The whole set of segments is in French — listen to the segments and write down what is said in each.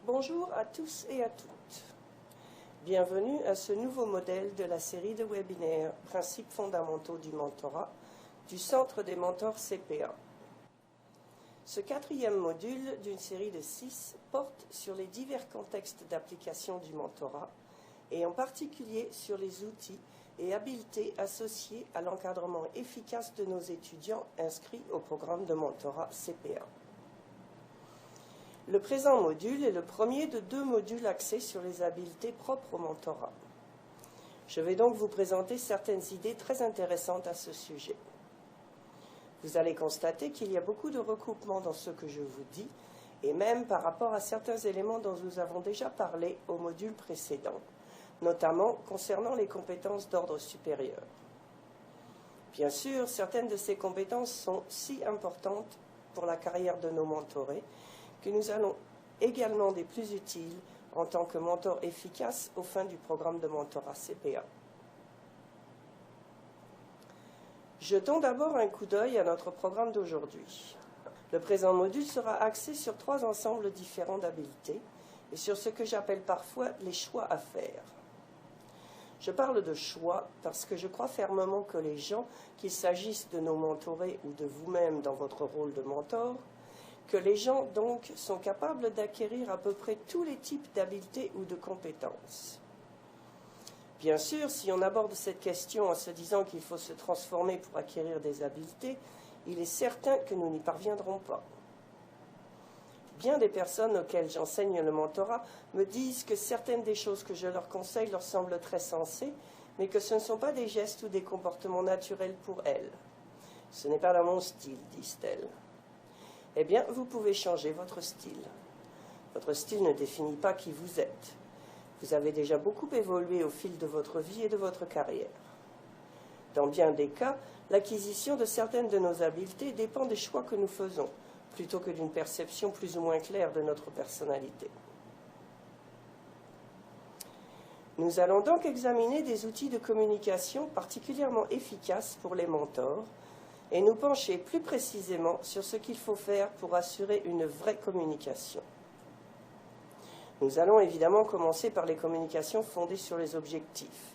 Bonjour à tous et à toutes. Bienvenue à ce nouveau modèle de la série de webinaires « Principes fondamentaux du mentorat » du Centre des mentors CPA. Ce quatrième module d'une série de 6 porte sur les divers contextes d'application du mentorat et en particulier sur les outils et habiletés associés à l'encadrement efficace de nos étudiants inscrits au programme de mentorat CPA. Le présent module est le premier de 2 modules axés sur les habiletés propres au mentorat. Je vais donc vous présenter certaines idées très intéressantes à ce sujet. Vous allez constater qu'il y a beaucoup de recoupements dans ce que je vous dis, et même par rapport à certains éléments dont nous avons déjà parlé au module précédent, notamment concernant les compétences d'ordre supérieur. Bien sûr, certaines de ces compétences sont si importantes pour la carrière de nos mentorés que nous allons également des plus utiles en tant que mentor efficace au sein du programme de mentorat CPA. Jetons d'abord un coup d'œil à notre programme d'aujourd'hui. Le présent module sera axé sur 3 ensembles différents d'habiletés et sur ce que j'appelle parfois les choix à faire. Je parle de choix parce que je crois fermement que les gens, qu'il s'agisse de nos mentorés ou de vous-même dans votre rôle de mentor, que les gens, donc, sont capables d'acquérir à peu près tous les types d'habiletés ou de compétences. Bien sûr, si on aborde cette question en se disant qu'il faut se transformer pour acquérir des habiletés, il est certain que nous n'y parviendrons pas. Bien des personnes auxquelles j'enseigne le mentorat me disent que certaines des choses que je leur conseille leur semblent très sensées, mais que ce ne sont pas des gestes ou des comportements naturels pour elles. Ce n'est pas dans mon style, disent-elles. Eh bien, vous pouvez changer votre style. Votre style ne définit pas qui vous êtes. Vous avez déjà beaucoup évolué au fil de votre vie et de votre carrière. Dans bien des cas, l'acquisition de certaines de nos habiletés dépend des choix que nous faisons, plutôt que d'une perception plus ou moins claire de notre personnalité. Nous allons donc examiner des outils de communication particulièrement efficaces pour les mentors, et nous pencher plus précisément sur ce qu'il faut faire pour assurer une vraie communication. Nous allons évidemment commencer par les communications fondées sur les objectifs,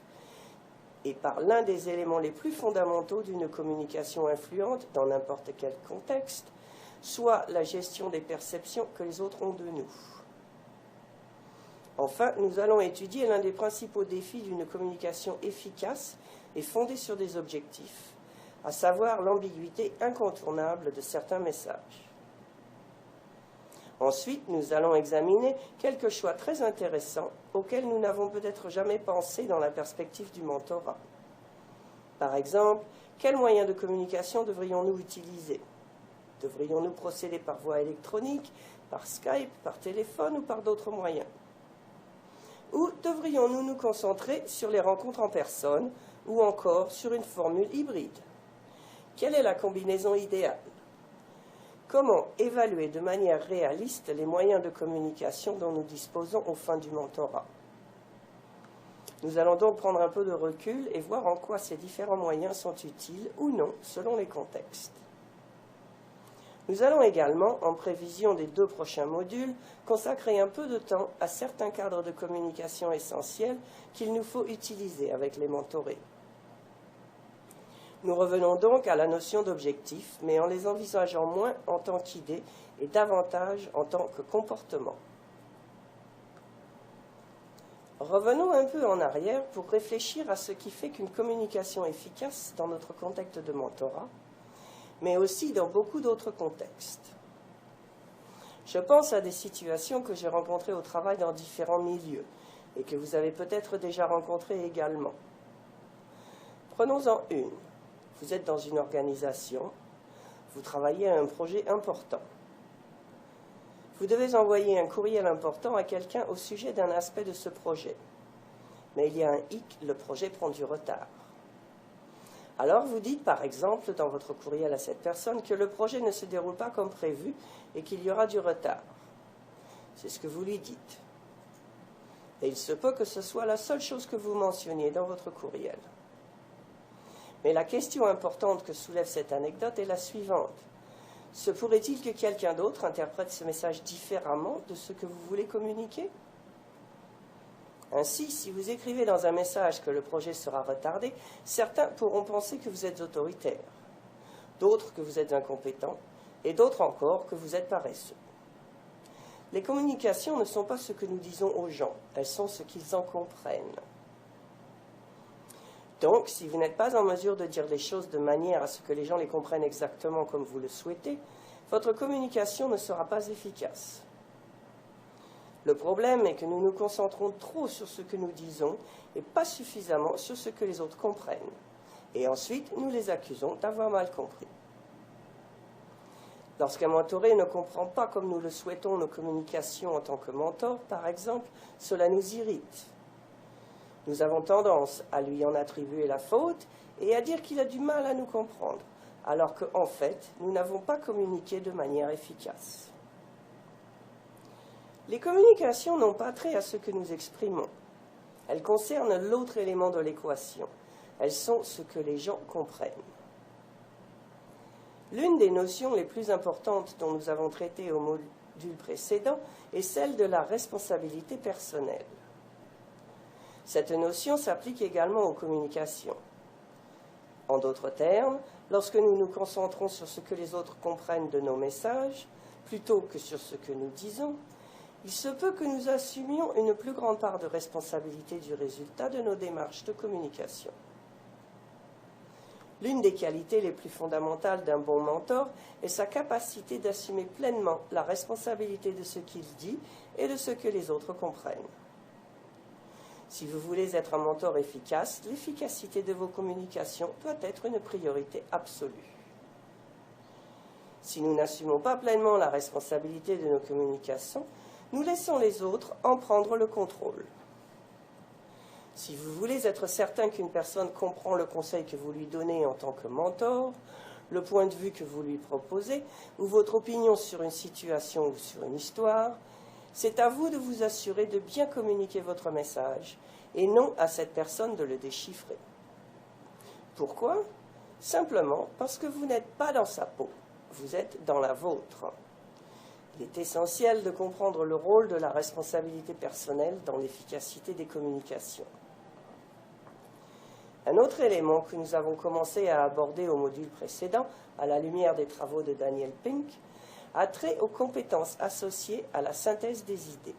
et par l'un des éléments les plus fondamentaux d'une communication influente dans n'importe quel contexte, soit la gestion des perceptions que les autres ont de nous. Enfin, nous allons étudier l'un des principaux défis d'une communication efficace et fondée sur des objectifs, à savoir l'ambiguïté incontournable de certains messages. Ensuite, nous allons examiner quelques choix très intéressants auxquels nous n'avons peut-être jamais pensé dans la perspective du mentorat. Par exemple, quels moyens de communication devrions-nous utiliser? Devrions-nous procéder par voie électronique, par Skype, par téléphone ou par d'autres moyens? Ou devrions-nous nous concentrer sur les rencontres en personne ou encore sur une formule hybride? Quelle est la combinaison idéale? Comment évaluer de manière réaliste les moyens de communication dont nous disposons au fin du mentorat? Nous allons donc prendre un peu de recul et voir en quoi ces différents moyens sont utiles ou non selon les contextes. Nous allons également, en prévision des 2 prochains modules, consacrer un peu de temps à certains cadres de communication essentiels qu'il nous faut utiliser avec les mentorés. Nous revenons donc à la notion d'objectif, mais en les envisageant moins en tant qu'idée et davantage en tant que comportement. Revenons un peu en arrière pour réfléchir à ce qui fait qu'une communication efficace dans notre contexte de mentorat, mais aussi dans beaucoup d'autres contextes. Je pense à des situations que j'ai rencontrées au travail dans différents milieux et que vous avez peut-être déjà rencontrées également. Prenons-en une. Vous êtes dans une organisation, vous travaillez à un projet important. Vous devez envoyer un courriel important à quelqu'un au sujet d'un aspect de ce projet. Mais il y a un hic, le projet prend du retard. Alors vous dites par exemple dans votre courriel à cette personne que le projet ne se déroule pas comme prévu et qu'il y aura du retard. C'est ce que vous lui dites. Et il se peut que ce soit la seule chose que vous mentionniez dans votre courriel. Mais la question importante que soulève cette anecdote est la suivante. Se pourrait-il que quelqu'un d'autre interprète ce message différemment de ce que vous voulez communiquer? Ainsi, si vous écrivez dans un message que le projet sera retardé, certains pourront penser que vous êtes autoritaire, d'autres que vous êtes incompétent, et d'autres encore que vous êtes paresseux. Les communications ne sont pas ce que nous disons aux gens, elles sont ce qu'ils en comprennent. Donc, si vous n'êtes pas en mesure de dire les choses de manière à ce que les gens les comprennent exactement comme vous le souhaitez, votre communication ne sera pas efficace. Le problème est que nous nous concentrons trop sur ce que nous disons et pas suffisamment sur ce que les autres comprennent. Et ensuite, nous les accusons d'avoir mal compris. Lorsqu'un mentoré ne comprend pas comme nous le souhaitons nos communications en tant que mentor, par exemple, cela nous irrite. Nous avons tendance à lui en attribuer la faute et à dire qu'il a du mal à nous comprendre, alors qu'en fait, nous n'avons pas communiqué de manière efficace. Les communications n'ont pas trait à ce que nous exprimons. Elles concernent l'autre élément de l'équation. Elles sont ce que les gens comprennent. L'une des notions les plus importantes dont nous avons traité au module précédent est celle de la responsabilité personnelle. Cette notion s'applique également aux communications. En d'autres termes, lorsque nous nous concentrons sur ce que les autres comprennent de nos messages, plutôt que sur ce que nous disons, il se peut que nous assumions une plus grande part de responsabilité du résultat de nos démarches de communication. L'une des qualités les plus fondamentales d'un bon mentor est sa capacité d'assumer pleinement la responsabilité de ce qu'il dit et de ce que les autres comprennent. Si vous voulez être un mentor efficace, l'efficacité de vos communications doit être une priorité absolue. Si nous n'assumons pas pleinement la responsabilité de nos communications, nous laissons les autres en prendre le contrôle. Si vous voulez être certain qu'une personne comprend le conseil que vous lui donnez en tant que mentor, le point de vue que vous lui proposez, ou votre opinion sur une situation ou sur une histoire, c'est à vous de vous assurer de bien communiquer votre message, et non à cette personne de le déchiffrer. Pourquoi? Simplement parce que vous n'êtes pas dans sa peau, vous êtes dans la vôtre. Il est essentiel de comprendre le rôle de la responsabilité personnelle dans l'efficacité des communications. Un autre élément que nous avons commencé à aborder au module précédent, à la lumière des travaux de Daniel Pink, a trait aux compétences associées à la synthèse des idées.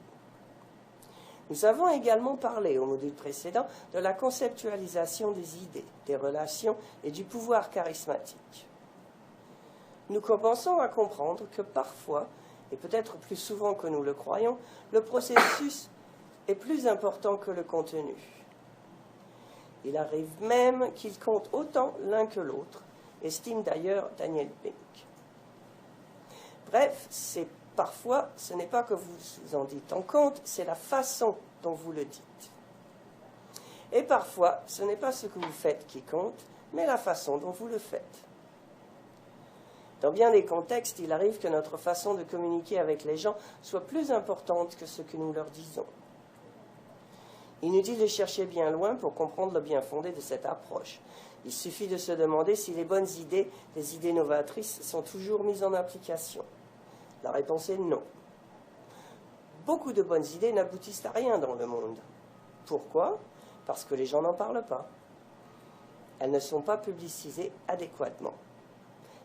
Nous avons également parlé au module précédent de la conceptualisation des idées, des relations et du pouvoir charismatique. Nous commençons à comprendre que parfois, et peut-être plus souvent que nous le croyons, le processus est plus important que le contenu. Il arrive même qu'ils comptent autant l'un que l'autre, estime d'ailleurs Daniel Pink. Bref, parfois, ce n'est pas que vous vous en dites en compte, c'est la façon dont vous le dites. Et parfois, ce n'est pas ce que vous faites qui compte, mais la façon dont vous le faites. Dans bien des contextes, il arrive que notre façon de communiquer avec les gens soit plus importante que ce que nous leur disons. Inutile de chercher bien loin pour comprendre le bien fondé de cette approche. Il suffit de se demander si les bonnes idées, les idées novatrices, sont toujours mises en application. La réponse est non. Beaucoup de bonnes idées n'aboutissent à rien dans le monde. Pourquoi? Parce que les gens n'en parlent pas. Elles ne sont pas publicisées adéquatement.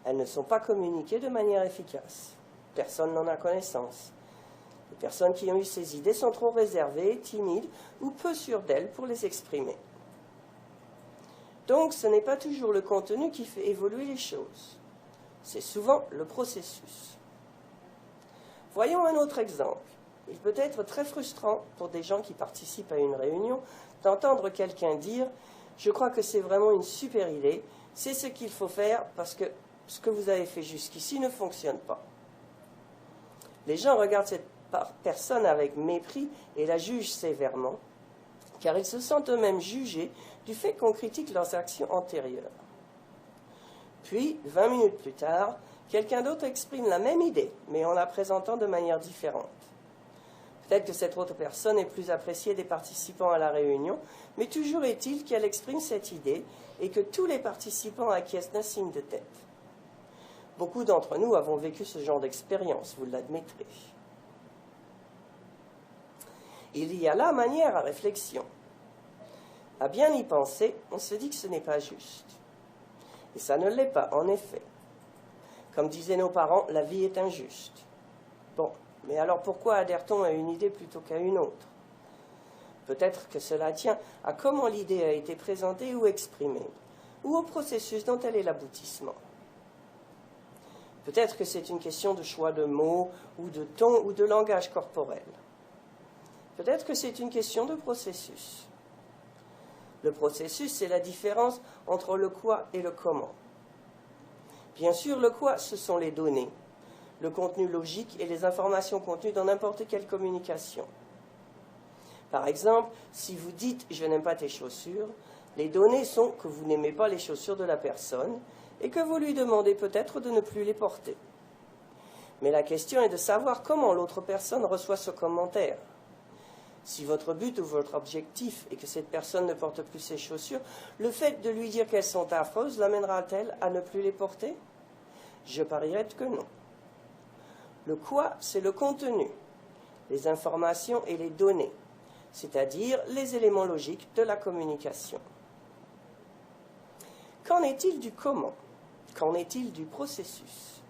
Elles ne sont pas communiquées de manière efficace. Personne n'en a connaissance. Les personnes qui ont eu ces idées sont trop réservées, timides ou peu sûres d'elles pour les exprimer. Donc, ce n'est pas toujours le contenu qui fait évoluer les choses. C'est souvent le processus. Voyons un autre exemple. Il peut être très frustrant pour des gens qui participent à une réunion d'entendre quelqu'un dire « Je crois que c'est vraiment une super idée, c'est ce qu'il faut faire parce que ce que vous avez fait jusqu'ici ne fonctionne pas. » Les gens regardent cette personne avec mépris et la jugent sévèrement, car ils se sentent eux-mêmes jugés du fait qu'on critique leurs actions antérieures. Puis, 20 minutes plus tard, quelqu'un d'autre exprime la même idée, mais en la présentant de manière différente. Peut-être que cette autre personne est plus appréciée des participants à la réunion, mais toujours est-il qu'elle exprime cette idée et que tous les participants acquiescent d'un signe de tête. Beaucoup d'entre nous avons vécu ce genre d'expérience, vous l'admettrez. Il y a là manière à réflexion. À bien y penser, on se dit que ce n'est pas juste. Et ça ne l'est pas, en effet. Comme disaient nos parents, la vie est injuste. Bon, mais alors pourquoi adhère-t-on à une idée plutôt qu'à une autre? Peut-être que cela tient à comment l'idée a été présentée ou exprimée, ou au processus dont elle est l'aboutissement. Peut-être que c'est une question de choix de mots, ou de ton, ou de langage corporel. Peut-être que c'est une question de processus. Le processus, c'est la différence entre le quoi et le comment. Bien sûr, le quoi, ce sont les données, le contenu logique et les informations contenues dans n'importe quelle communication. Par exemple, si vous dites « je n'aime pas tes chaussures », les données sont que vous n'aimez pas les chaussures de la personne et que vous lui demandez peut-être de ne plus les porter. Mais la question est de savoir comment l'autre personne reçoit ce commentaire. Si votre but ou votre objectif est que cette personne ne porte plus ses chaussures, le fait de lui dire qu'elles sont affreuses l'amènera-t-elle à ne plus les porter? Je parierais que non. Le quoi, c'est le contenu, les informations et les données, c'est-à-dire les éléments logiques de la communication. Qu'en est-il du comment? Qu'en est-il du processus?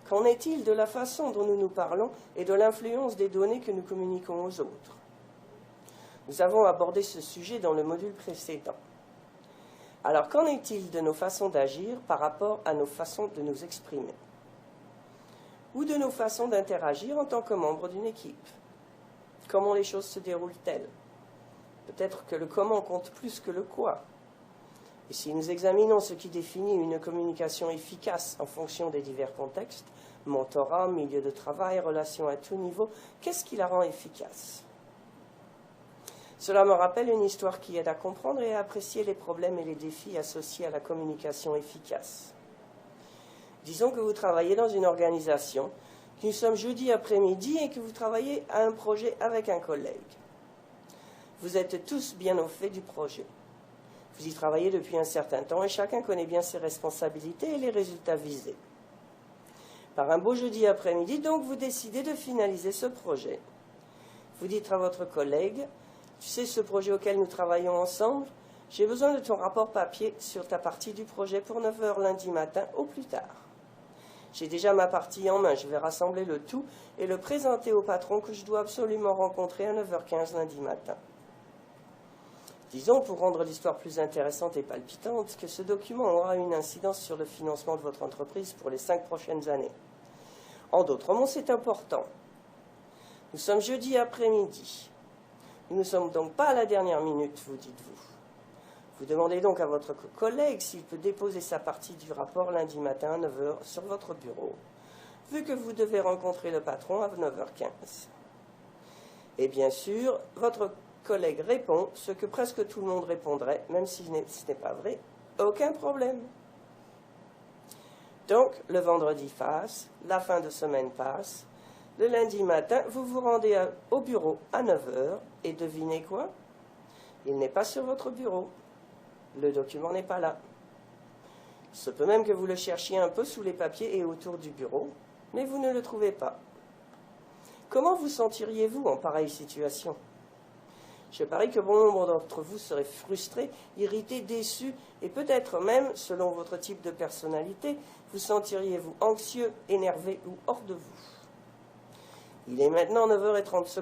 Qu'en est-il de la façon dont nous nous parlons et de l'influence des données que nous communiquons aux autres? Nous avons abordé ce sujet dans le module précédent. Alors, qu'en est-il de nos façons d'agir par rapport à nos façons de nous exprimer? Ou de nos façons d'interagir en tant que membres d'une équipe? Comment les choses se déroulent-elles? Peut-être que le comment compte plus que le quoi. Et si nous examinons ce qui définit une communication efficace en fonction des divers contextes, mentorat, milieu de travail, relations à tout niveau, qu'est-ce qui la rend efficace? Cela me rappelle une histoire qui aide à comprendre et à apprécier les problèmes et les défis associés à la communication efficace. Disons que vous travaillez dans une organisation, que nous sommes jeudi après-midi et que vous travaillez à un projet avec un collègue. Vous êtes tous bien au fait du projet. Vous y travaillez depuis un certain temps et chacun connaît bien ses responsabilités et les résultats visés. Par un beau jeudi après-midi, donc, vous décidez de finaliser ce projet. Vous dites à votre collègue: « Tu sais, ce projet auquel nous travaillons ensemble, j'ai besoin de ton rapport papier sur ta partie du projet pour 9 h lundi matin au plus tard. J'ai déjà ma partie en main, je vais rassembler le tout et le présenter au patron que je dois absolument rencontrer à 9 h 15 lundi matin. » Disons, pour rendre l'histoire plus intéressante et palpitante, que ce document aura une incidence sur le financement de votre entreprise pour les 5 prochaines années. En d'autres mots, c'est important. Nous sommes jeudi après-midi. Nous ne sommes donc pas à la dernière minute, vous dites-vous. Vous demandez donc à votre collègue s'il peut déposer sa partie du rapport lundi matin à 9 h sur votre bureau, vu que vous devez rencontrer le patron à 9 h 15. Et bien sûr, votre collègue répond ce que presque tout le monde répondrait, même si ce n'est pas vrai, aucun problème. Donc, le vendredi passe, la fin de semaine passe, le lundi matin, vous vous rendez au bureau à 9 h, et devinez quoi? Il n'est pas sur votre bureau. Le document n'est pas là. Il se peut même que vous le cherchiez un peu sous les papiers et autour du bureau, mais vous ne le trouvez pas. Comment vous sentiriez-vous en pareille situation? Je parie que bon nombre d'entre vous seraient frustrés, irrités, déçus, et peut-être même, selon votre type de personnalité, vous sentiriez-vous anxieux, énervé ou hors de vous. Il est maintenant 9 h 30.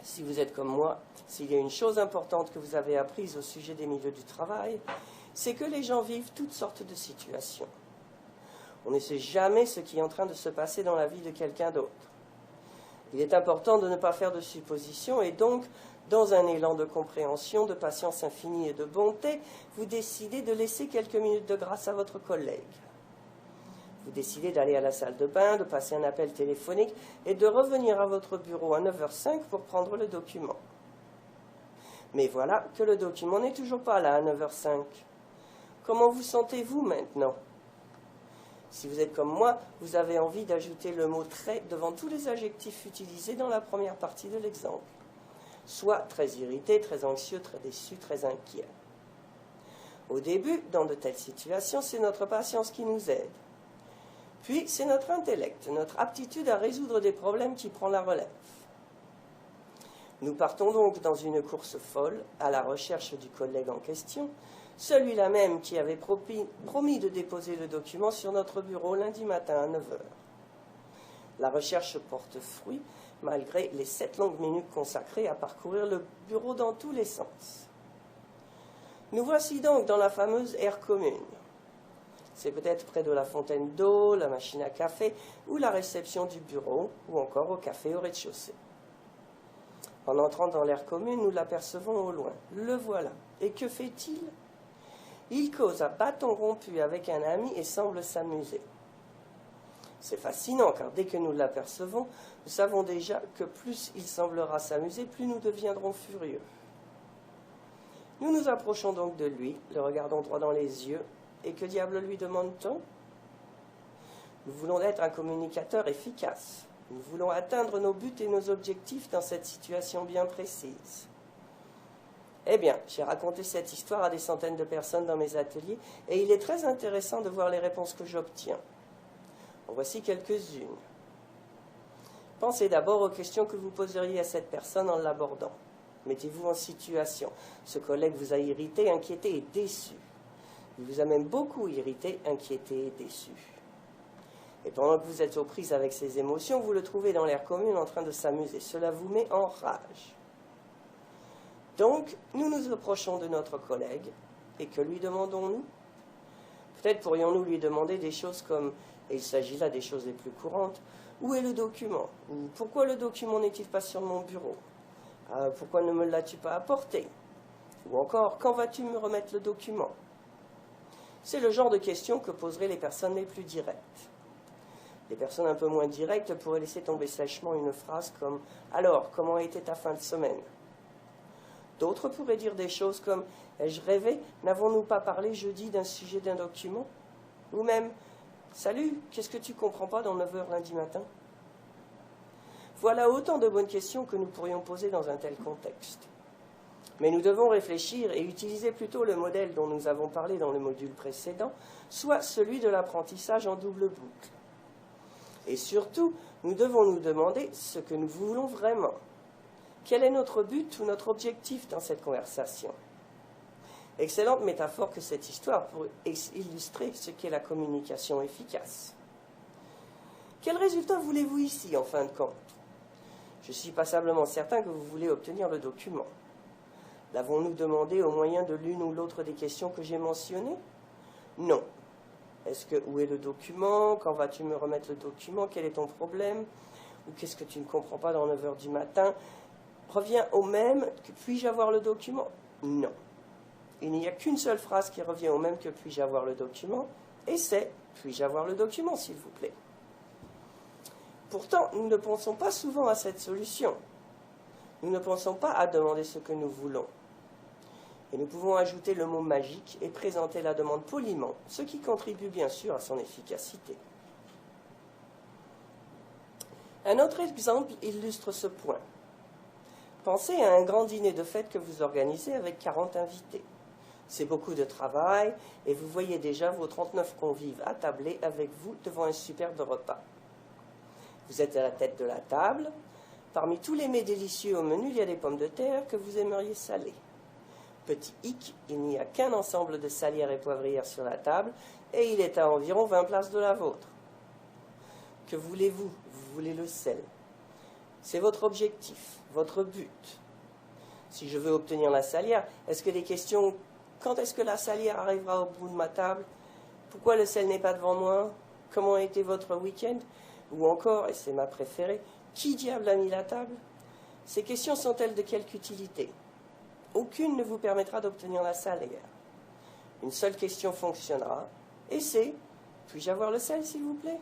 Si vous êtes comme moi, s'il y a une chose importante que vous avez apprise au sujet des milieux du travail, c'est que les gens vivent toutes sortes de situations. On ne sait jamais ce qui est en train de se passer dans la vie de quelqu'un d'autre. Il est important de ne pas faire de suppositions et donc, dans un élan de compréhension, de patience infinie et de bonté, vous décidez de laisser quelques minutes de grâce à votre collègue. Vous décidez d'aller à la salle de bain, de passer un appel téléphonique et de revenir à votre bureau à 9 h 05 pour prendre le document. Mais voilà que le document n'est toujours pas là à 9 h 05. Comment vous sentez-vous maintenant? Si vous êtes comme moi, vous avez envie d'ajouter le mot « très » devant tous les adjectifs utilisés dans la première partie de l'exemple. Soit très irrité, très anxieux, très déçu, très inquiet. Au début, dans de telles situations, c'est notre patience qui nous aide. Puis, c'est notre intellect, notre aptitude à résoudre des problèmes qui prend la relève. Nous partons donc dans une course folle à la recherche du collègue en question, celui-là même qui avait promis de déposer le document sur notre bureau lundi matin à 9 h. La recherche porte fruit, malgré les 7 longues minutes consacrées à parcourir le bureau dans tous les sens. Nous voici donc dans la fameuse aire commune. C'est peut-être près de la fontaine d'eau, la machine à café, ou la réception du bureau, ou encore au café au rez-de-chaussée. En entrant dans l'aire commune, nous l'apercevons au loin. Le voilà. Et que fait-il? Il cause à bâton rompu avec un ami et semble s'amuser. C'est fascinant, car dès que nous l'apercevons, nous savons déjà que plus il semblera s'amuser, plus nous deviendrons furieux. Nous nous approchons donc de lui, le regardons droit dans les yeux, et que diable lui demande-t-on? Nous voulons être un communicateur efficace. Nous voulons atteindre nos buts et nos objectifs dans cette situation bien précise. Eh bien, j'ai raconté cette histoire à des centaines de personnes dans mes ateliers, et il est très intéressant de voir les réponses que j'obtiens. En voici quelques-unes. Pensez d'abord aux questions que vous poseriez à cette personne en l'abordant. Mettez-vous en situation. Ce collègue vous a irrité, inquiété et déçu. Il vous a même beaucoup irrité, inquiété et déçu. Et pendant que vous êtes aux prises avec ces émotions, vous le trouvez dans l'air commune en train de s'amuser. Cela vous met en rage. Donc, nous nous approchons de notre collègue, et que lui demandons-nous? Peut-être pourrions-nous lui demander des choses comme, et il s'agit là des choses les plus courantes, où est le document? Ou pourquoi le document n'est-il pas sur mon bureau? Pourquoi ne me l'as-tu pas apporté? Ou encore, quand vas-tu me remettre le document? C'est le genre de questions que poseraient les personnes les plus directes. Les personnes un peu moins directes pourraient laisser tomber sèchement une phrase comme « Alors, comment a été ta fin de semaine ?» D'autres pourraient dire des choses comme « Ai-je rêvé? N'avons-nous pas parlé jeudi d'un sujet d'un document ?» Ou même « Salut, qu'est-ce que tu comprends pas dans 9 h lundi matin ?» Voilà autant de bonnes questions que nous pourrions poser dans un tel contexte. Mais nous devons réfléchir et utiliser plutôt le modèle dont nous avons parlé dans le module précédent, soit celui de l'apprentissage en double boucle. Et surtout, nous devons nous demander ce que nous voulons vraiment. Quel est notre but ou notre objectif dans cette conversation? Excellente métaphore que cette histoire pour illustrer ce qu'est la communication efficace. Quel résultat voulez-vous ici, en fin de compte? Je suis passablement certain que vous voulez obtenir le document. L'avons-nous demandé au moyen de l'une ou l'autre des questions que j'ai mentionnées? Non. Est-ce que où est le document? Quand vas-tu me remettre le document? Quel est ton problème? Ou qu'est-ce que tu ne comprends pas dans 9 h du matin? Revient au même que puis-je avoir le document? Non. Il n'y a qu'une seule phrase qui revient au même que puis-je avoir le document, et c'est puis-je avoir le document, s'il vous plaît. Pourtant, nous ne pensons pas souvent à cette solution. Nous ne pensons pas à demander ce que nous voulons. Et nous pouvons ajouter le mot magique et présenter la demande poliment, ce qui contribue bien sûr à son efficacité. Un autre exemple illustre ce point. Pensez à un grand dîner de fête que vous organisez avec 40 invités. C'est beaucoup de travail et vous voyez déjà vos 39 convives attablés avec vous devant un superbe repas. Vous êtes à la tête de la table. Parmi tous les mets délicieux au menu, il y a des pommes de terre que vous aimeriez saler. Petit hic, il n'y a qu'un ensemble de salières et poivrières sur la table et il est à environ 20 places de la vôtre. Que voulez-vous? Vous voulez le sel. C'est votre objectif, votre but. Si je veux obtenir la salière, est-ce que les questions « Quand est-ce que la salière arrivera au bout de ma table ?»« Pourquoi le sel n'est pas devant moi ?»« Comment a été votre week-end ?» Ou encore, et c'est ma préférée, « Qui diable a mis la table ?» Ces questions sont-elles de quelque utilité? Aucune ne vous permettra d'obtenir la salière. Une seule question fonctionnera, et c'est « Puis-je avoir le sel, s'il vous plaît ?»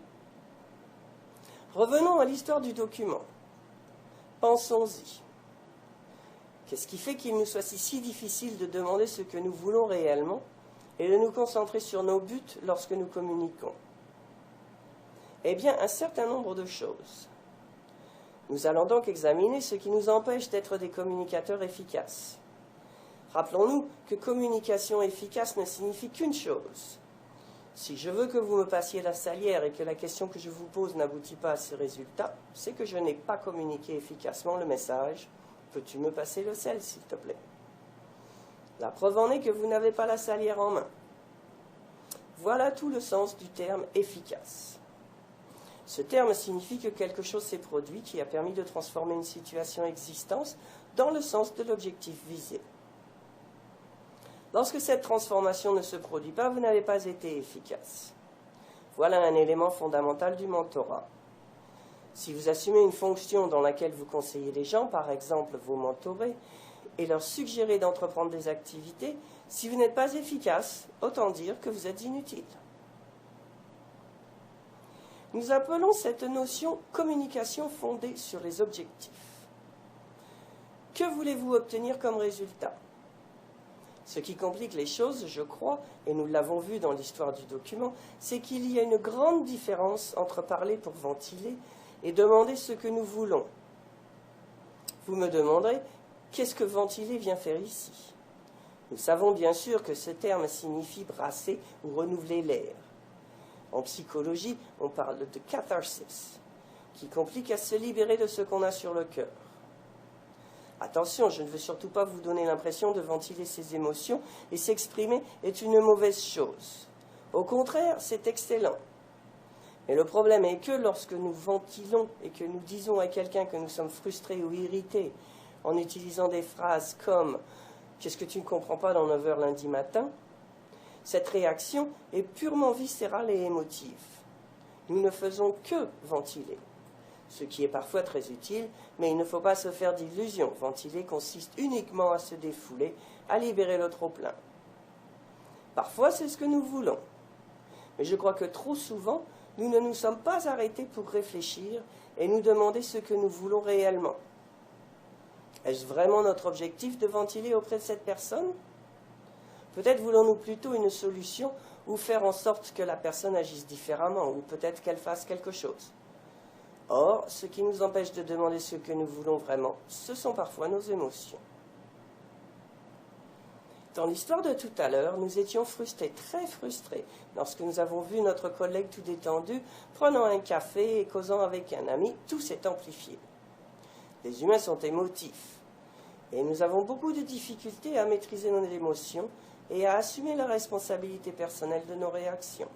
Revenons à l'histoire du document. Pensons-y. Qu'est-ce qui fait qu'il nous soit si difficile de demander ce que nous voulons réellement et de nous concentrer sur nos buts lorsque nous communiquons? Eh bien, un certain nombre de choses. Nous allons donc examiner ce qui nous empêche d'être des communicateurs efficaces. Rappelons-nous que communication efficace ne signifie qu'une chose. Si je veux que vous me passiez la salière et que la question que je vous pose n'aboutit pas à ce résultat, c'est que je n'ai pas communiqué efficacement le message. Peux-tu me passer le sel, s'il te plaît? La preuve en est que vous n'avez pas la salière en main. Voilà tout le sens du terme efficace. Ce terme signifie que quelque chose s'est produit qui a permis de transformer une situation existante dans le sens de l'objectif visé. Lorsque cette transformation ne se produit pas, vous n'avez pas été efficace. Voilà un élément fondamental du mentorat. Si vous assumez une fonction dans laquelle vous conseillez les gens, par exemple vous mentorez, et leur suggérez d'entreprendre des activités, si vous n'êtes pas efficace, autant dire que vous êtes inutile. Nous appelons cette notion communication fondée sur les objectifs. Que voulez-vous obtenir comme résultat? Ce qui complique les choses, je crois, et nous l'avons vu dans l'histoire du document, c'est qu'il y a une grande différence entre parler pour ventiler et demander ce que nous voulons. Vous me demanderez, qu'est-ce que ventiler vient faire ici? Nous savons bien sûr que ce terme signifie brasser ou renouveler l'air. En psychologie, on parle de catharsis, qui complique à se libérer de ce qu'on a sur le cœur. Attention, je ne veux surtout pas vous donner l'impression de ventiler ses émotions, et s'exprimer est une mauvaise chose. Au contraire, c'est excellent. Mais le problème est que lorsque nous ventilons et que nous disons à quelqu'un que nous sommes frustrés ou irrités en utilisant des phrases comme « Qu'est-ce que tu ne comprends pas dans 9 heures lundi matin ?», cette réaction est purement viscérale et émotive. Nous ne faisons que ventiler, ce qui est parfois très utile, mais il ne faut pas se faire d'illusions. Ventiler consiste uniquement à se défouler, à libérer le trop-plein. Parfois, c'est ce que nous voulons. Mais je crois que trop souvent, nous ne nous sommes pas arrêtés pour réfléchir et nous demander ce que nous voulons réellement. Est-ce vraiment notre objectif de ventiler auprès de cette personne? Peut-être voulons-nous plutôt une solution ou faire en sorte que la personne agisse différemment, ou peut-être qu'elle fasse quelque chose. Or, ce qui nous empêche de demander ce que nous voulons vraiment, ce sont parfois nos émotions. Dans l'histoire de tout à l'heure, nous étions frustrés, très frustrés, lorsque nous avons vu notre collègue tout détendu, prenant un café et causant avec un ami, tout s'est amplifié. Les humains sont émotifs, et nous avons beaucoup de difficultés à maîtriser nos émotions et à assumer la responsabilité personnelle de nos réactions.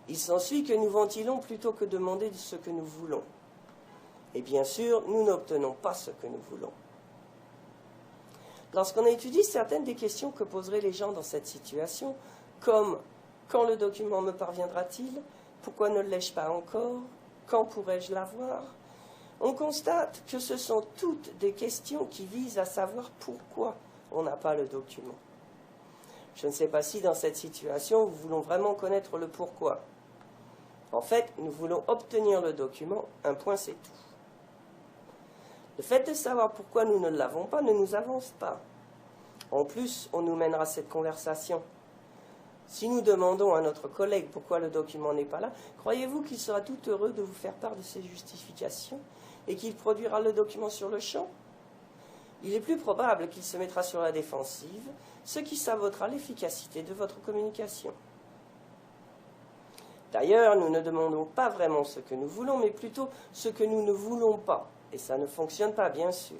Il s'ensuit que nous ventilons plutôt que demander ce que nous voulons. Et bien sûr, nous n'obtenons pas ce que nous voulons. Lorsqu'on étudie certaines des questions que poseraient les gens dans cette situation, comme « Quand le document me parviendra-t-il ? Pourquoi ne l'ai-je pas encore ? Quand pourrai-je l'avoir ?» on constate que ce sont toutes des questions qui visent à savoir pourquoi on n'a pas le document. Je ne sais pas si dans cette situation, nous voulons vraiment connaître le pourquoi. En fait, nous voulons obtenir le document, un point c'est tout. Le fait de savoir pourquoi nous ne l'avons pas ne nous avance pas. En plus, on nous mènera cette conversation. Si nous demandons à notre collègue pourquoi le document n'est pas là, croyez-vous qu'il sera tout heureux de vous faire part de ses justifications et qu'il produira le document sur le champ? Il est plus probable qu'il se mettra sur la défensive, ce qui sabotera l'efficacité de votre communication. D'ailleurs, nous ne demandons pas vraiment ce que nous voulons, mais plutôt ce que nous ne voulons pas. Et ça ne fonctionne pas, bien sûr.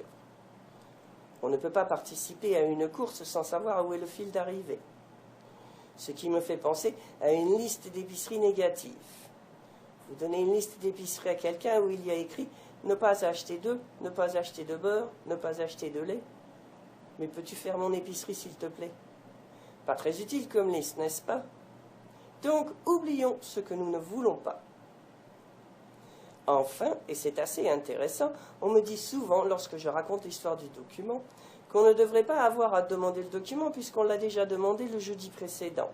On ne peut pas participer à une course sans savoir où est le fil d'arrivée. Ce qui me fait penser à une liste d'épiceries négatives. Vous donnez une liste d'épiceries à quelqu'un où il y a écrit « ne pas acheter d'œufs, ne pas acheter de beurre, ne pas acheter de lait ». Mais peux-tu faire mon épicerie, s'il te plaît? Pas très utile comme liste, n'est-ce pas? Donc, oublions ce que nous ne voulons pas. Enfin, et c'est assez intéressant, on me dit souvent, lorsque je raconte l'histoire du document, qu'on ne devrait pas avoir à demander le document puisqu'on l'a déjà demandé le jeudi précédent.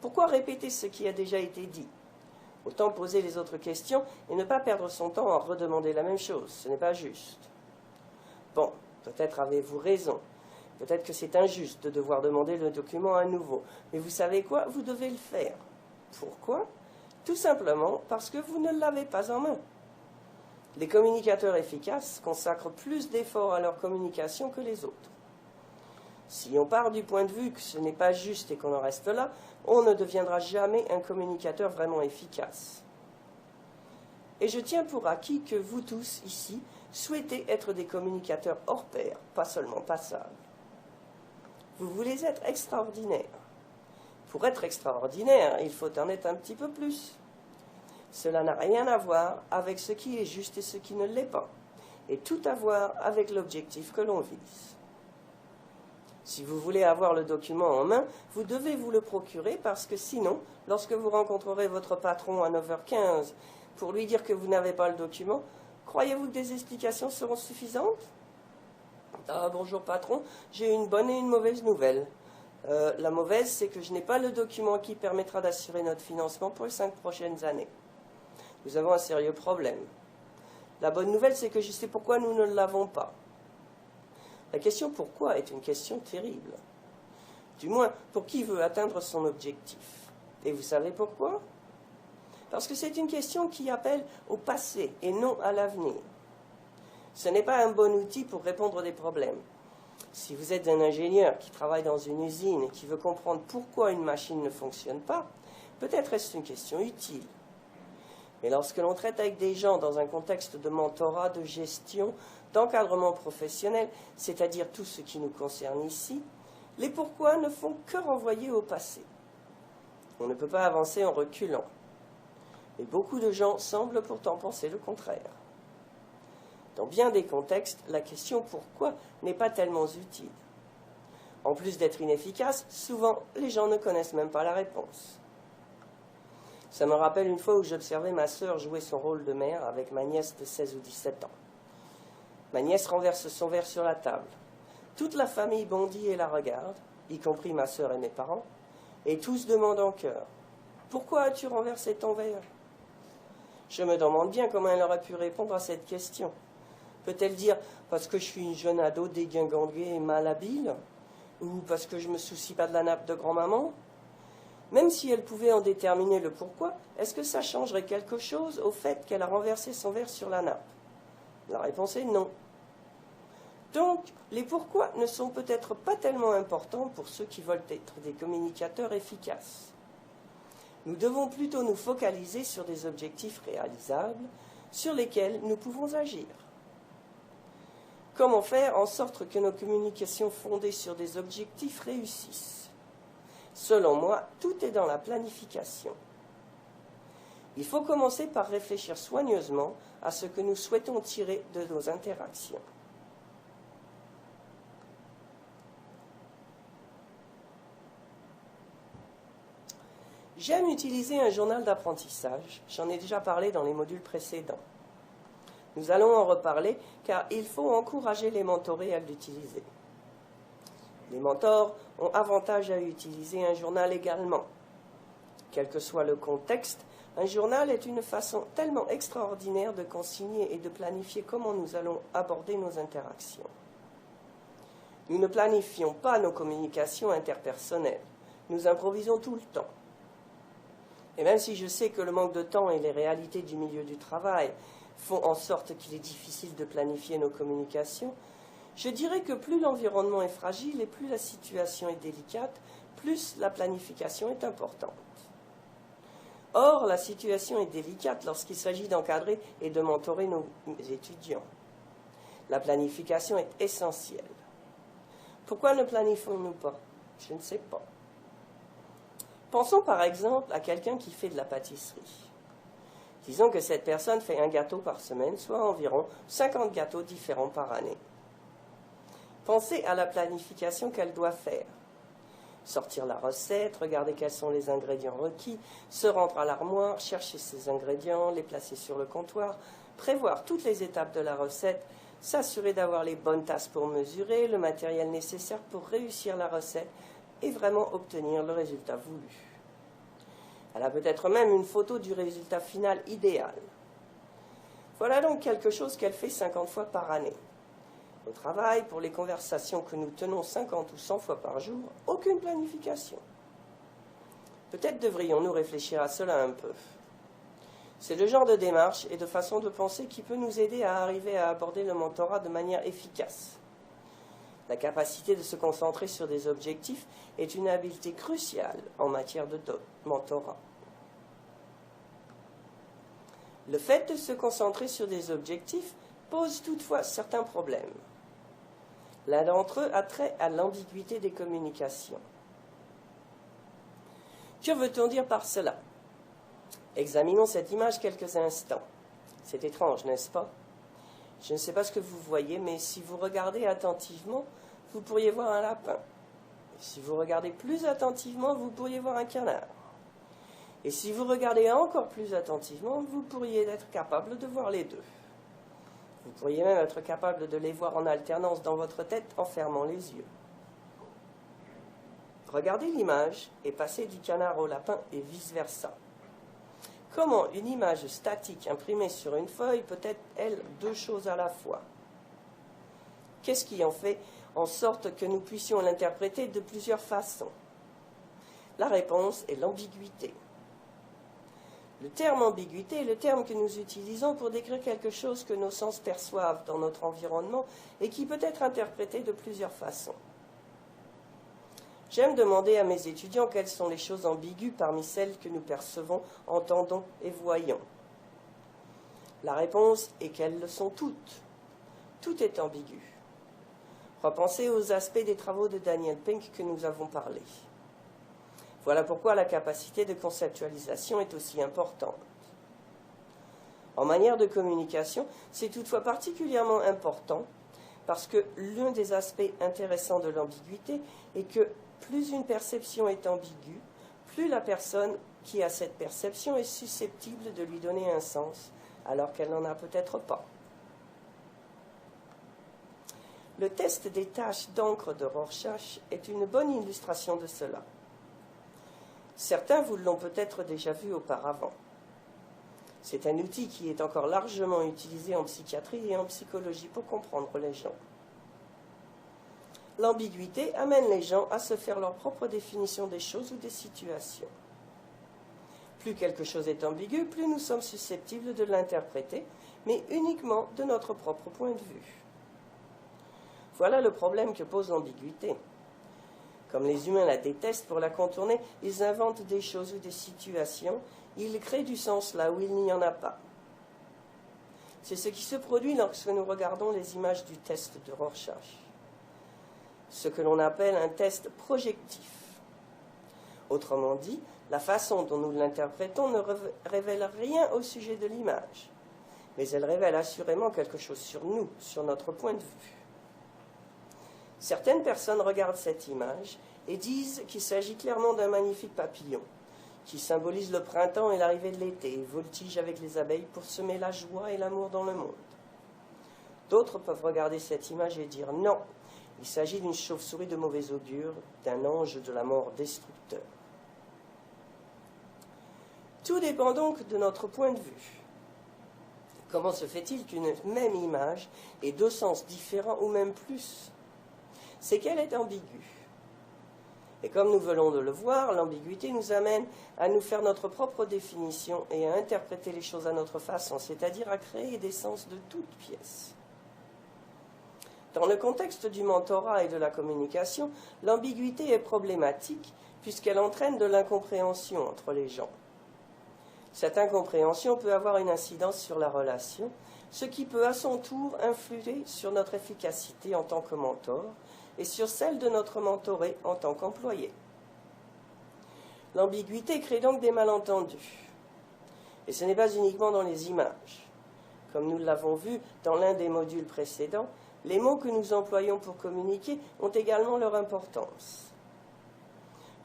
Pourquoi répéter ce qui a déjà été dit? Autant poser les autres questions et ne pas perdre son temps à redemander la même chose. Ce n'est pas juste. Bon, peut-être avez-vous raison. Peut-être que c'est injuste de devoir demander le document à nouveau. Mais vous savez quoi? Vous devez le faire. Pourquoi? Tout simplement parce que vous ne l'avez pas en main. Les communicateurs efficaces consacrent plus d'efforts à leur communication que les autres. Si on part du point de vue que ce n'est pas juste et qu'on en reste là, on ne deviendra jamais un communicateur vraiment efficace. Et je tiens pour acquis que vous tous, ici, souhaitez être des communicateurs hors pair, pas seulement passables. Vous voulez être extraordinaire. Pour être extraordinaire, il faut en être un petit peu plus. Cela n'a rien à voir avec ce qui est juste et ce qui ne l'est pas, et tout à voir avec l'objectif que l'on vise. Si vous voulez avoir le document en main, vous devez vous le procurer parce que sinon, lorsque vous rencontrerez votre patron à 9h15 pour lui dire que vous n'avez pas le document, croyez-vous que des explications seront suffisantes? Ah, bonjour patron, j'ai une bonne et une mauvaise nouvelle. La mauvaise, c'est que je n'ai pas le document qui permettra d'assurer notre financement pour les 5 prochaines années. Nous avons un sérieux problème. La bonne nouvelle, c'est que je sais pourquoi nous ne l'avons pas. La question pourquoi est une question terrible. Du moins, pour qui veut atteindre son objectif. Et vous savez pourquoi? Parce que c'est une question qui appelle au passé et non à l'avenir. Ce n'est pas un bon outil pour répondre à des problèmes. Si vous êtes un ingénieur qui travaille dans une usine et qui veut comprendre pourquoi une machine ne fonctionne pas, peut-être est-ce une question utile. Mais lorsque l'on traite avec des gens dans un contexte de mentorat, de gestion, d'encadrement professionnel, c'est-à-dire tout ce qui nous concerne ici, les pourquoi ne font que renvoyer au passé. On ne peut pas avancer en reculant. Et beaucoup de gens semblent pourtant penser le contraire. Dans bien des contextes, la question pourquoi n'est pas tellement utile. En plus d'être inefficace, souvent les gens ne connaissent même pas la réponse. Ça me rappelle une fois où j'observais ma sœur jouer son rôle de mère avec ma nièce de 16 ou 17 ans. Ma nièce renverse son verre sur la table. Toute la famille bondit et la regarde, y compris ma sœur et mes parents, et tous demandent en chœur « Pourquoi as-tu renversé ton verre ?» Je me demande bien comment elle aurait pu répondre à cette question. Peut-elle dire « parce que je suis une jeune ado dégingandée et malhabile » ou « parce que je ne me soucie pas de la nappe de grand-maman » Même si elle pouvait en déterminer le pourquoi, est-ce que ça changerait quelque chose au fait qu'elle a renversé son verre sur la nappe? La réponse est non. Donc, les pourquoi ne sont peut-être pas tellement importants pour ceux qui veulent être des communicateurs efficaces. Nous devons plutôt nous focaliser sur des objectifs réalisables sur lesquels nous pouvons agir. Comment faire en sorte que nos communications fondées sur des objectifs réussissent? Selon moi, tout est dans la planification. Il faut commencer par réfléchir soigneusement à ce que nous souhaitons tirer de nos interactions. J'aime utiliser un journal d'apprentissage. J'en ai déjà parlé dans les modules précédents. Nous allons en reparler car il faut encourager les mentorés à l'utiliser. Les mentors ont avantage à utiliser un journal également. Quel que soit le contexte, un journal est une façon tellement extraordinaire de consigner et de planifier comment nous allons aborder nos interactions. Nous ne planifions pas nos communications interpersonnelles. Nous improvisons tout le temps. Et même si je sais que le manque de temps et les réalités du milieu du travail font en sorte qu'il est difficile de planifier nos communications, je dirais que plus l'environnement est fragile et plus la situation est délicate, plus la planification est importante. Or, la situation est délicate lorsqu'il s'agit d'encadrer et de mentorer nos étudiants. La planification est essentielle. Pourquoi ne planifions-nous pas? Je ne sais pas. Pensons par exemple à quelqu'un qui fait de la pâtisserie. Disons que cette personne fait un gâteau par semaine, soit environ 50 gâteaux différents par année. Pensez à la planification qu'elle doit faire. Sortir la recette, regarder quels sont les ingrédients requis, se rendre à l'armoire, chercher ces ingrédients, les placer sur le comptoir, prévoir toutes les étapes de la recette, s'assurer d'avoir les bonnes tasses pour mesurer, le matériel nécessaire pour réussir la recette et vraiment obtenir le résultat voulu. Elle a peut-être même une photo du résultat final idéal. Voilà donc quelque chose qu'elle fait 50 fois par année. Au travail, pour les conversations que nous tenons 50 ou 100 fois par jour, aucune planification. Peut-être devrions-nous réfléchir à cela un peu. C'est le genre de démarche et de façon de penser qui peut nous aider à arriver à aborder le mentorat de manière efficace. La capacité de se concentrer sur des objectifs est une habileté cruciale en matière de mentorat. Le fait de se concentrer sur des objectifs pose toutefois certains problèmes. L'un d'entre eux a trait à l'ambiguïté des communications. Que veut-on dire par cela? Examinons cette image quelques instants. C'est étrange, n'est-ce pas? Je ne sais pas ce que vous voyez, mais si vous regardez attentivement, vous pourriez voir un lapin. Et si vous regardez plus attentivement, vous pourriez voir un canard. Et si vous regardez encore plus attentivement, vous pourriez être capable de voir les deux. Vous pourriez même être capable de les voir en alternance dans votre tête en fermant les yeux. Regardez l'image et passez du canard au lapin et vice-versa. Comment une image statique imprimée sur une feuille peut être, elle, deux choses à la fois? Qu'est-ce qui en fait en sorte que nous puissions l'interpréter de plusieurs façons? La réponse est l'ambiguïté. Le terme ambiguïté est le terme que nous utilisons pour décrire quelque chose que nos sens perçoivent dans notre environnement et qui peut être interprété de plusieurs façons. J'aime demander à mes étudiants quelles sont les choses ambiguës parmi celles que nous percevons, entendons et voyons. La réponse est qu'elles le sont toutes. Tout est ambigu. Repensez aux aspects des travaux de Daniel Pink que nous avons parlé. Voilà pourquoi la capacité de conceptualisation est aussi importante. En matière de communication, c'est toutefois particulièrement important parce que l'un des aspects intéressants de l'ambiguïté est que plus une perception est ambiguë, plus la personne qui a cette perception est susceptible de lui donner un sens, alors qu'elle n'en a peut-être pas. Le test des taches d'encre de Rorschach est une bonne illustration de cela. Certains vous l'ont peut-être déjà vu auparavant. C'est un outil qui est encore largement utilisé en psychiatrie et en psychologie pour comprendre les gens. L'ambiguïté amène les gens à se faire leur propre définition des choses ou des situations. Plus quelque chose est ambigu, plus nous sommes susceptibles de l'interpréter, mais uniquement de notre propre point de vue. Voilà le problème que pose l'ambiguïté. Comme les humains la détestent, pour la contourner, ils inventent des choses ou des situations, ils créent du sens là où il n'y en a pas. C'est ce qui se produit lorsque nous regardons les images du test de Rorschach. Ce que l'on appelle un test projectif. Autrement dit, la façon dont nous l'interprétons ne révèle rien au sujet de l'image, mais elle révèle assurément quelque chose sur nous, sur notre point de vue. Certaines personnes regardent cette image et disent qu'il s'agit clairement d'un magnifique papillon, qui symbolise le printemps et l'arrivée de l'été, et voltige avec les abeilles pour semer la joie et l'amour dans le monde. D'autres peuvent regarder cette image et dire non, il s'agit d'une chauve-souris de mauvais augure, d'un ange de la mort destructeur. Tout dépend donc de notre point de vue. Comment se fait-il qu'une même image ait deux sens différents ou même plus? C'est qu'elle est ambiguë. Et comme nous venons de le voir, l'ambiguïté nous amène à nous faire notre propre définition et à interpréter les choses à notre façon, c'est-à-dire à créer des sens de toutes pièces. Dans le contexte du mentorat et de la communication, l'ambiguïté est problématique puisqu'elle entraîne de l'incompréhension entre les gens. Cette incompréhension peut avoir une incidence sur la relation, ce qui peut à son tour influer sur notre efficacité en tant que mentor et sur celle de notre mentoré en tant qu'employé. L'ambiguïté crée donc des malentendus. Et ce n'est pas uniquement dans les images. Comme nous l'avons vu dans l'un des modules précédents, les mots que nous employons pour communiquer ont également leur importance.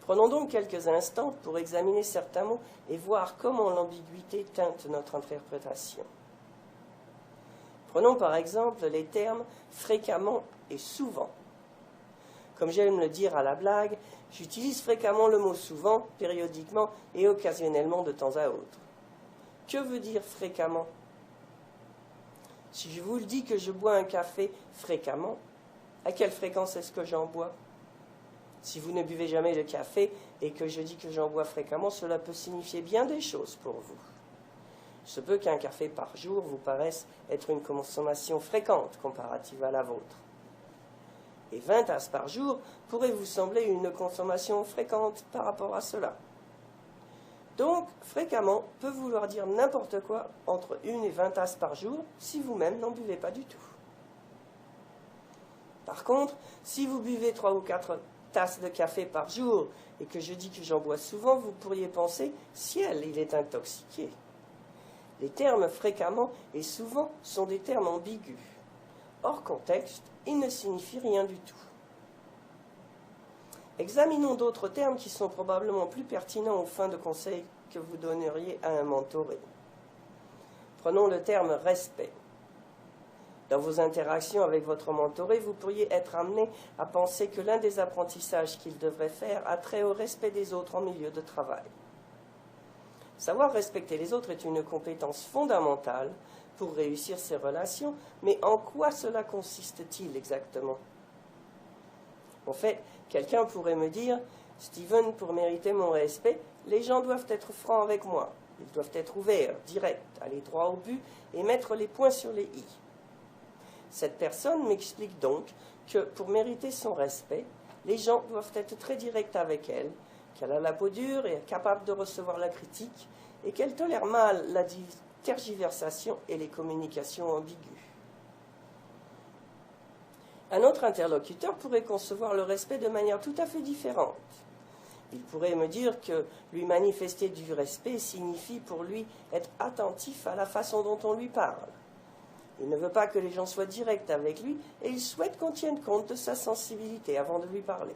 Prenons donc quelques instants pour examiner certains mots et voir comment l'ambiguïté teinte notre interprétation. Prenons par exemple les termes fréquemment et souvent. Comme j'aime le dire à la blague, j'utilise fréquemment le mot souvent, périodiquement et occasionnellement de temps à autre. Que veut dire fréquemment? Si je vous le dis que je bois un café fréquemment, à quelle fréquence est-ce que j'en bois? Si vous ne buvez jamais de café et que je dis que j'en bois fréquemment, cela peut signifier bien des choses pour vous. Il se peut qu'un café par jour vous paraisse être une consommation fréquente comparative à la vôtre. Et 20 tasses par jour pourrait vous sembler une consommation fréquente par rapport à cela. Donc, fréquemment peut vouloir dire n'importe quoi entre 1 et 20 tasses par jour si vous-même n'en buvez pas du tout. Par contre, si vous buvez 3 ou 4 tasses de café par jour et que je dis que j'en bois souvent, vous pourriez penser « ciel, il est intoxiqué ». Les termes fréquemment et souvent sont des termes ambigus. Hors contexte, ils ne signifient rien du tout. Examinons d'autres termes qui sont probablement plus pertinents aux fins de conseils que vous donneriez à un mentoré. Prenons le terme « respect ». Dans vos interactions avec votre mentoré, vous pourriez être amené à penser que l'un des apprentissages qu'il devrait faire a trait au respect des autres en milieu de travail. Savoir respecter les autres est une compétence fondamentale pour réussir ces relations, mais en quoi cela consiste-t-il exactement? En fait, quelqu'un pourrait me dire « Steven, pour mériter mon respect, les gens doivent être francs avec moi. Ils doivent être ouverts, directs, aller droit au but et mettre les points sur les i. » Cette personne m'explique donc que pour mériter son respect, les gens doivent être très directs avec elle, qu'elle a la peau dure et est capable de recevoir la critique, et qu'elle tolère mal la tergiversation et les communications ambiguës. Un autre interlocuteur pourrait concevoir le respect de manière tout à fait différente. Il pourrait me dire que lui manifester du respect signifie pour lui être attentif à la façon dont on lui parle. Il ne veut pas que les gens soient directs avec lui et il souhaite qu'on tienne compte de sa sensibilité avant de lui parler.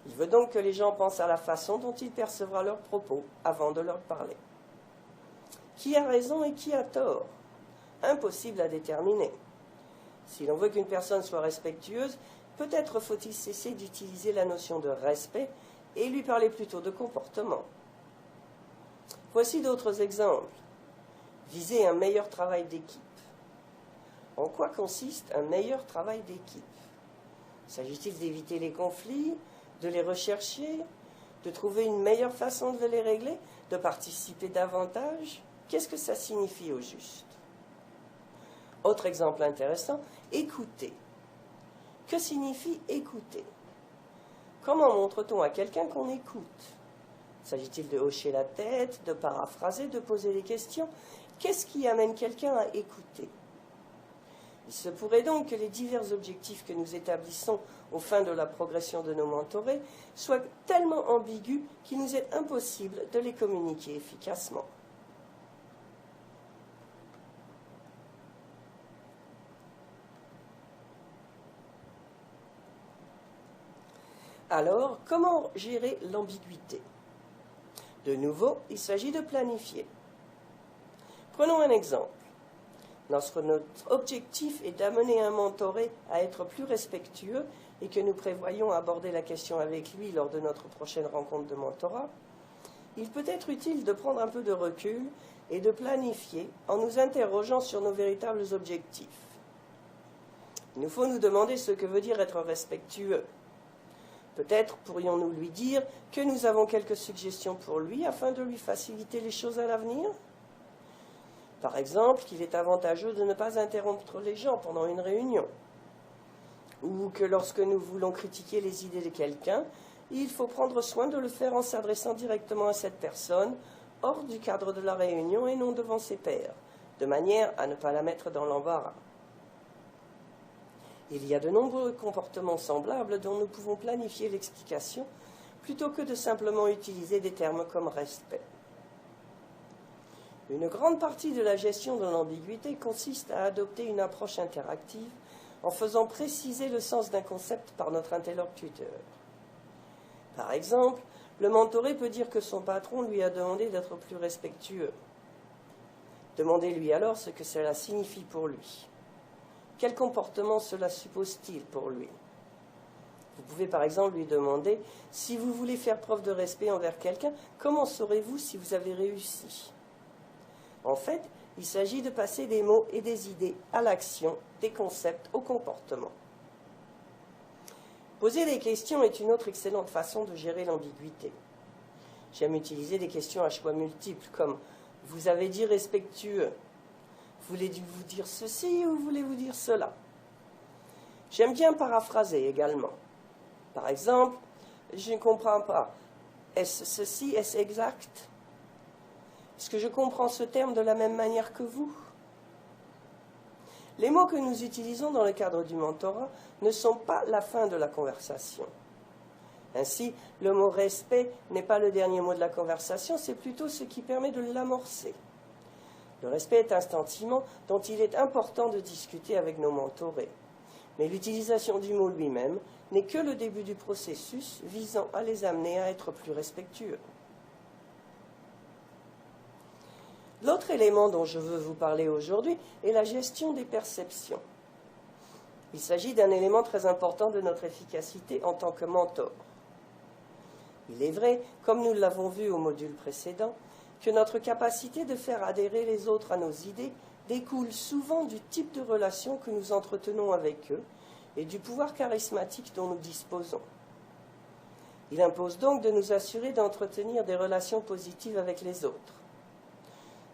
Il veut donc que les gens pensent à la façon dont il percevra leurs propos avant de leur parler. Qui a raison et qui a tort? Impossible à déterminer. Si l'on veut qu'une personne soit respectueuse, peut-être faut-il cesser d'utiliser la notion de respect et lui parler plutôt de comportement. Voici d'autres exemples. Viser un meilleur travail d'équipe. En quoi consiste un meilleur travail d'équipe? S'agit-il d'éviter les conflits, de les rechercher, de trouver une meilleure façon de les régler, de participer davantage? Qu'est-ce que ça signifie au juste? Autre exemple intéressant, écouter. Que signifie écouter? Comment montre-t-on à quelqu'un qu'on écoute? S'agit-il de hocher la tête, de paraphraser, de poser des questions? Qu'est-ce qui amène quelqu'un à écouter? Il se pourrait donc que les divers objectifs que nous établissons au fin de la progression de nos mentorés soient tellement ambigus qu'il nous est impossible de les communiquer efficacement. Alors, comment gérer l'ambiguïté? De nouveau, il s'agit de planifier. Prenons un exemple. Lorsque notre objectif est d'amener un mentoré à être plus respectueux et que nous prévoyons aborder la question avec lui lors de notre prochaine rencontre de mentorat, il peut être utile de prendre un peu de recul et de planifier en nous interrogeant sur nos véritables objectifs. Il nous faut nous demander ce que veut dire être respectueux. Peut-être pourrions-nous lui dire que nous avons quelques suggestions pour lui afin de lui faciliter les choses à l'avenir. Par exemple, qu'il est avantageux de ne pas interrompre les gens pendant une réunion. Ou que lorsque nous voulons critiquer les idées de quelqu'un, il faut prendre soin de le faire en s'adressant directement à cette personne, hors du cadre de la réunion et non devant ses pairs, de manière à ne pas la mettre dans l'embarras. Il y a de nombreux comportements semblables dont nous pouvons planifier l'explication, plutôt que de simplement utiliser des termes comme respect. Une grande partie de la gestion de l'ambiguïté consiste à adopter une approche interactive en faisant préciser le sens d'un concept par notre interlocuteur. Par exemple, le mentoré peut dire que son patron lui a demandé d'être plus respectueux. Demandez-lui alors ce que cela signifie pour lui. Quel comportement cela suppose-t-il pour lui? Vous pouvez par exemple lui demander « Si vous voulez faire preuve de respect envers quelqu'un, comment saurez-vous si vous avez réussi ?» En fait, il s'agit de passer des mots et des idées à l'action, des concepts au comportement. Poser des questions est une autre excellente façon de gérer l'ambiguïté. J'aime utiliser des questions à choix multiples comme « Vous avez dit respectueux ». Voulez-vous dire ceci ou voulez-vous dire cela? J'aime bien paraphraser également. Par exemple, je ne comprends pas. Est-ce ceci, est-ce exact? Est-ce que je comprends ce terme de la même manière que vous? Les mots que nous utilisons dans le cadre du mentorat ne sont pas la fin de la conversation. Ainsi, le mot respect n'est pas le dernier mot de la conversation, c'est plutôt ce qui permet de l'amorcer. Le respect est un sentiment dont il est important de discuter avec nos mentorés. Mais l'utilisation du mot lui-même n'est que le début du processus visant à les amener à être plus respectueux. L'autre élément dont je veux vous parler aujourd'hui est la gestion des perceptions. Il s'agit d'un élément très important de notre efficacité en tant que mentor. Il est vrai, comme nous l'avons vu au module précédent, que notre capacité de faire adhérer les autres à nos idées découle souvent du type de relation que nous entretenons avec eux et du pouvoir charismatique dont nous disposons. Il impose donc de nous assurer d'entretenir des relations positives avec les autres.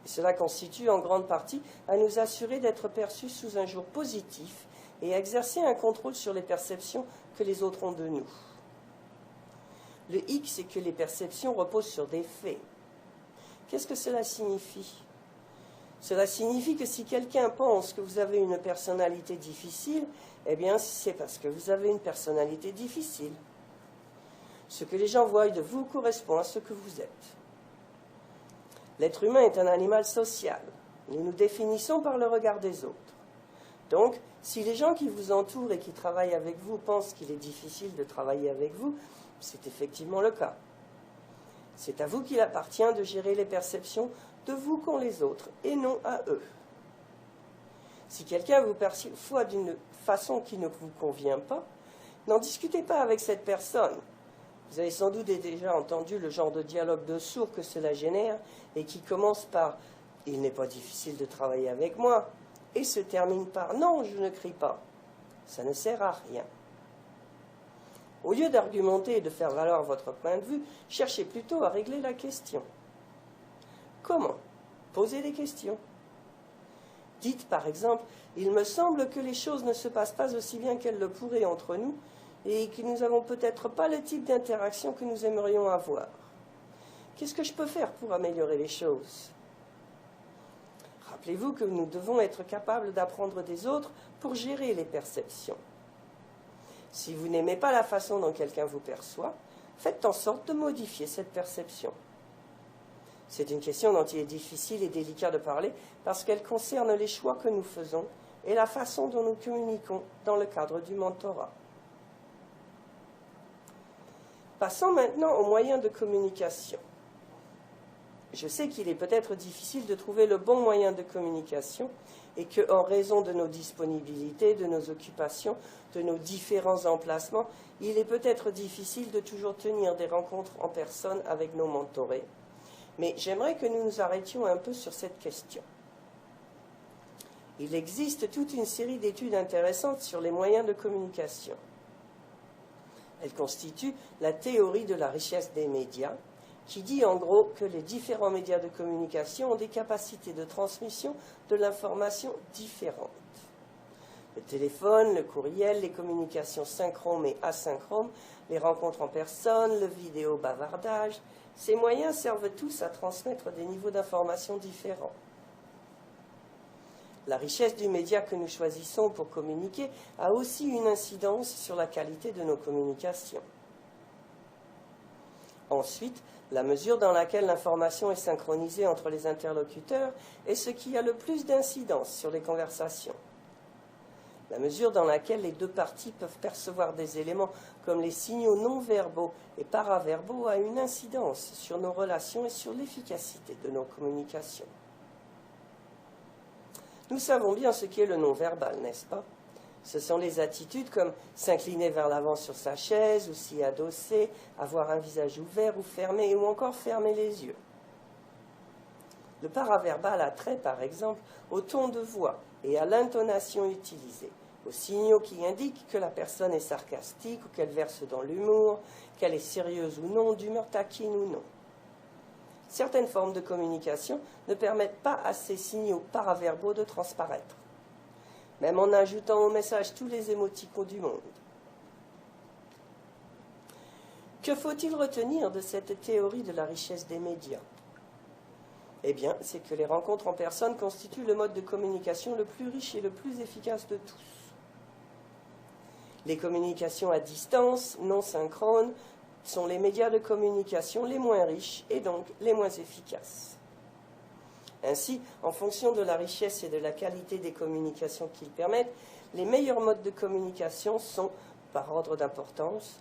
Et cela constitue en grande partie à nous assurer d'être perçus sous un jour positif et à exercer un contrôle sur les perceptions que les autres ont de nous. Le hic, c'est que les perceptions reposent sur des faits. Qu'est-ce que cela signifie? Cela signifie que si quelqu'un pense que vous avez une personnalité difficile, eh bien c'est parce que vous avez une personnalité difficile. Ce que les gens voient de vous correspond à ce que vous êtes. L'être humain est un animal social. Nous nous définissons par le regard des autres. Donc, si les gens qui vous entourent et qui travaillent avec vous pensent qu'il est difficile de travailler avec vous, c'est effectivement le cas. C'est à vous qu'il appartient de gérer les perceptions de vous qu'ont les autres, et non à eux. Si quelqu'un vous perçoit d'une façon qui ne vous convient pas, n'en discutez pas avec cette personne. Vous avez sans doute déjà entendu le genre de dialogue de sourds que cela génère et qui commence par « il n'est pas difficile de travailler avec moi » et se termine par « non, je ne crie pas ». Ça ne sert à rien. Au lieu d'argumenter et de faire valoir votre point de vue, cherchez plutôt à régler la question. Comment? Posez des questions. Dites par exemple « il me semble que les choses ne se passent pas aussi bien qu'elles le pourraient entre nous » et que nous n'avons peut-être pas le type d'interaction que nous aimerions avoir. Qu'est-ce que je peux faire pour améliorer les choses? Rappelez-vous que nous devons être capables d'apprendre des autres pour gérer les perceptions. Si vous n'aimez pas la façon dont quelqu'un vous perçoit, faites en sorte de modifier cette perception. C'est une question dont il est difficile et délicat de parler parce qu'elle concerne les choix que nous faisons et la façon dont nous communiquons dans le cadre du mentorat. Passons maintenant aux moyens de communication. Je sais qu'il est peut-être difficile de trouver le bon moyen de communication et qu'en raison de nos disponibilités, de nos occupations, de nos différents emplacements, il est peut-être difficile de toujours tenir des rencontres en personne avec nos mentorés. Mais j'aimerais que nous nous arrêtions un peu sur cette question. Il existe toute une série d'études intéressantes sur les moyens de communication. Elle constitue la théorie de la richesse des médias, qui dit en gros que les différents médias de communication ont des capacités de transmission de l'information différentes. Le téléphone, le courriel, les communications synchrones et asynchrones, les rencontres en personne, le vidéo bavardage, ces moyens servent tous à transmettre des niveaux d'information différents. La richesse du média que nous choisissons pour communiquer a aussi une incidence sur la qualité de nos communications. Ensuite, la mesure dans laquelle l'information est synchronisée entre les interlocuteurs est ce qui a le plus d'incidence sur les conversations. La mesure dans laquelle les deux parties peuvent percevoir des éléments comme les signaux non-verbaux et paraverbaux a une incidence sur nos relations et sur l'efficacité de nos communications. Nous savons bien ce qu'est le non-verbal, n'est-ce pas? Ce sont les attitudes comme s'incliner vers l'avant sur sa chaise ou s'y adosser, avoir un visage ouvert ou fermé, ou encore fermer les yeux. Le paraverbal a trait, par exemple, au ton de voix et à l'intonation utilisée, aux signaux qui indiquent que la personne est sarcastique ou qu'elle verse dans l'humour, qu'elle est sérieuse ou non, d'humeur taquine ou non. Certaines formes de communication ne permettent pas à ces signaux paraverbaux de transparaître. même en ajoutant au message tous les émoticôns du monde. Que faut-il retenir de cette théorie de la richesse des médias? Eh bien, c'est que les rencontres en personne constituent le mode de communication le plus riche et le plus efficace de tous. Les communications à distance, non synchrones, sont les médias de communication les moins riches et donc les moins efficaces. Ainsi, en fonction de la richesse et de la qualité des communications qu'ils permettent, les meilleurs modes de communication sont, par ordre d'importance,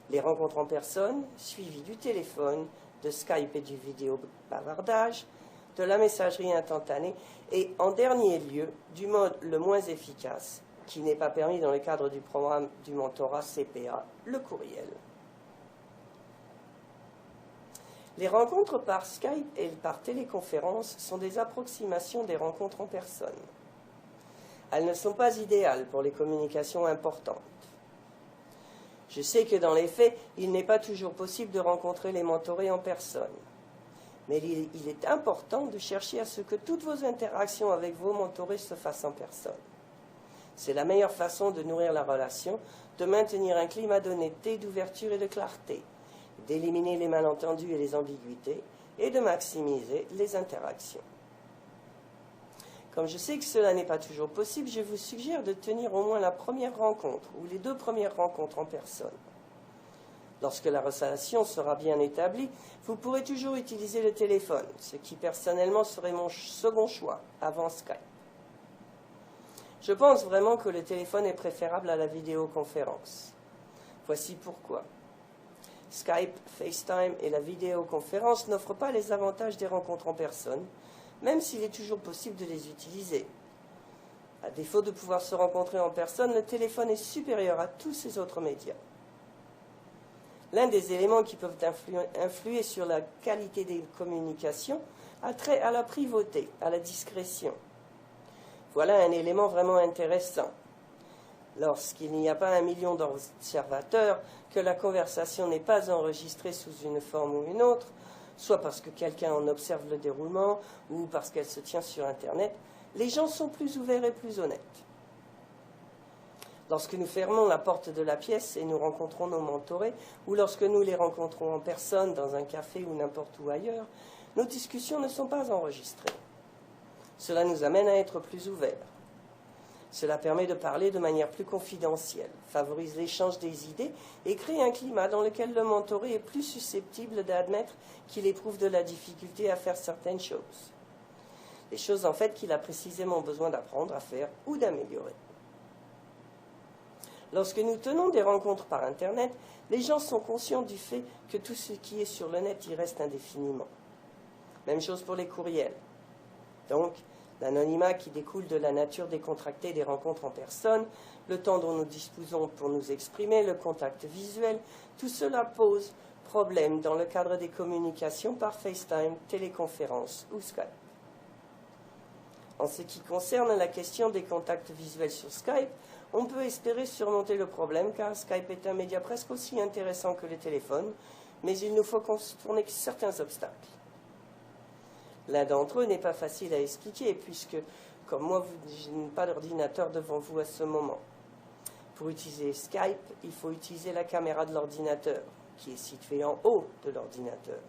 les rencontres en personne, suivies du téléphone, de Skype et du vidéo bavardage, de la messagerie instantanée et, en dernier lieu, du mode le moins efficace, qui n'est pas permis dans le cadre du programme du mentorat CPA, le courriel. Les rencontres par Skype et par téléconférence sont des approximations des rencontres en personne. Elles ne sont pas idéales pour les communications importantes. Je sais que dans les faits, il n'est pas toujours possible de rencontrer les mentorés en personne. Mais il est important de chercher à ce que toutes vos interactions avec vos mentorés se fassent en personne. C'est la meilleure façon de nourrir la relation, de maintenir un climat d'honnêteté, d'ouverture et de clarté, d'éliminer les malentendus et les ambiguïtés, et de maximiser les interactions. Comme je sais que cela n'est pas toujours possible, je vous suggère de tenir au moins la première rencontre ou les 2 premières rencontres en personne. Lorsque la relation sera bien établie, vous pourrez toujours utiliser le téléphone, ce qui personnellement serait mon second choix avant Skype. Je pense vraiment que le téléphone est préférable à la vidéoconférence. Voici pourquoi. Skype, FaceTime et la vidéoconférence n'offrent pas les avantages des rencontres en personne, même s'il est toujours possible de les utiliser. À défaut de pouvoir se rencontrer en personne, le téléphone est supérieur à tous ces autres médias. L'un des éléments qui peuvent influer sur la qualité des communications a trait à la privauté, à la discrétion. Voilà un élément vraiment intéressant. Lorsqu'il n'y a pas 1 million d'observateurs, que la conversation n'est pas enregistrée sous une forme ou une autre, soit parce que quelqu'un en observe le déroulement ou parce qu'elle se tient sur Internet, les gens sont plus ouverts et plus honnêtes. Lorsque nous fermons la porte de la pièce et nous rencontrons nos mentorés, ou lorsque nous les rencontrons en personne dans un café ou n'importe où ailleurs, nos discussions ne sont pas enregistrées. Cela nous amène à être plus ouverts. Cela permet de parler de manière plus confidentielle, favorise l'échange des idées et crée un climat dans lequel le mentoré est plus susceptible d'admettre qu'il éprouve de la difficulté à faire certaines choses. Les choses en fait qu'il a précisément besoin d'apprendre à faire ou d'améliorer. Lorsque nous tenons des rencontres par Internet, les gens sont conscients du fait que tout ce qui est sur le net y reste indéfiniment. Même chose pour les courriels. Donc, l'anonymat qui découle de la nature décontractée des rencontres en personne, le temps dont nous disposons pour nous exprimer, le contact visuel, tout cela pose problème dans le cadre des communications par FaceTime, téléconférence ou Skype. En ce qui concerne la question des contacts visuels sur Skype, on peut espérer surmonter le problème car Skype est un média presque aussi intéressant que le téléphone, mais il nous faut contourner certains obstacles. L'un d'entre eux n'est pas facile à expliquer puisque, comme moi, je n'ai pas d'ordinateur devant vous à ce moment. Pour utiliser Skype, il faut utiliser la caméra de l'ordinateur, qui est située en haut de l'ordinateur.